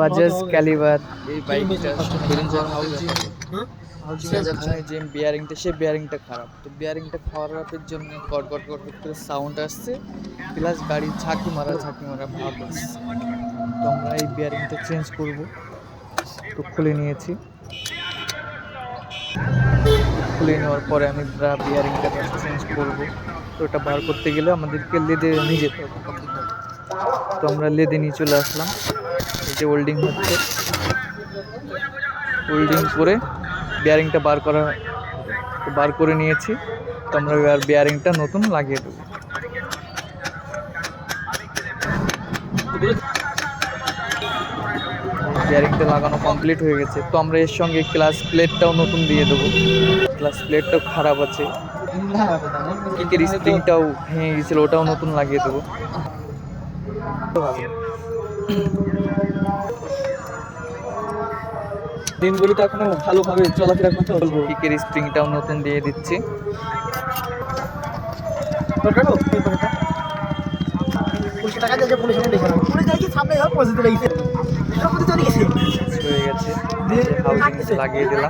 Bajaj calibre এই বাইকটা যে বিয়ারিংটা সেই বিয়ারিংটা খারাপ, তো বিয়ারিংটা খারাপের জন্য কট কট কট কট করে সাউন্ড আসছে, প্লাস গাড়ি ঝাঁকি মারা ভাব আসছে। তো আমরা এই বিয়ারিংটা চেঞ্জ করব, তো খুলে নিয়েছি। খুলে নেওয়ার পরে আমি বিয়ারিংটা চেঞ্জ করব। তো ওটা বার করতে গেলে আমাদেরকে লেদে নিয়ে যেতে হবে। তো আমরা লেদে নিয়ে চলে আসলাম। এই যে ওল্ডিং হচ্ছে, ওল্ডিং করে বিয়ারিংটা বার করে নিয়েছি। তো আমরা এবার বিয়ারিংটা নতুন লাগিয়ে দেবো। বিয়ারিংটা লাগানো কমপ্লিট হয়ে গেছে। তো আমরা এর সঙ্গে ক্লাচ প্লেটটাও নতুন দিয়ে দেবো। ক্লাচ প্লেটটাও খারাপ আছে, কিকের স্প্রিংটাও ভেঙে গেছিল, ওটাও নতুন লাগিয়ে দেবো। দিনগুলিতে এখনো ভালোভাবে চলাফেরা করতে বলবো। কিকের স্প্রিংটাও নতুন দিয়ে দিচ্ছি। হয়ে গেছে, লাগিয়ে দিলাম।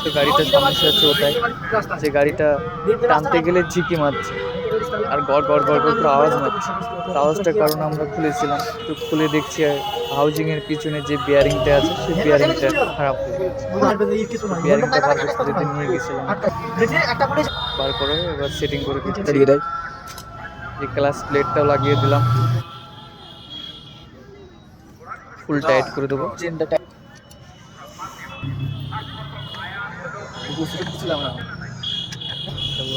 তো গাড়িটার সমস্যা হচ্ছে ওটাই যে গাড়িটা টানতে গেলে ঝিকি মারছে আর গড় গড় গড় গড় করে আওয়াজ মারছে। আওয়াজটার কারণে আমরা খুলেছিলাম। তো খুলে দেখছি হাউজিংয়ের পিছনে যে বিয়ারিংটা আছে সেই বিয়ারিংটা খারাপ হয়ে গেছে। বিয়ারিংটা বার করতে নিয়ে গেছিলাম, বার করে এবার সেটিং করে দিচ্ছি। যে ক্লাচ প্লেটটাও লাগিয়ে দিলাম, ফুল টাইট করে দেবো।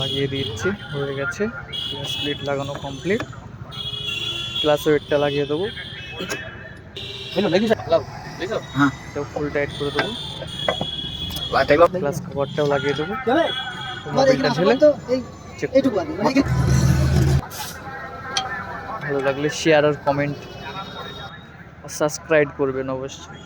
লাগিয়ে দিচ্ছি, হয়ে গেছে। ক্লাচ প্লেট লাগানো কমপ্লিট। ক্লাচ ওয়েটটা লাগিয়ে দেবো, ফুল টাইট করে দেবো। ক্লাচ কভারটাও লাগিয়ে দেবো। ভালো লাগলে শেয়ার আর কমেন্ট আর সাবস্ক্রাইব করবেন অবশ্যই।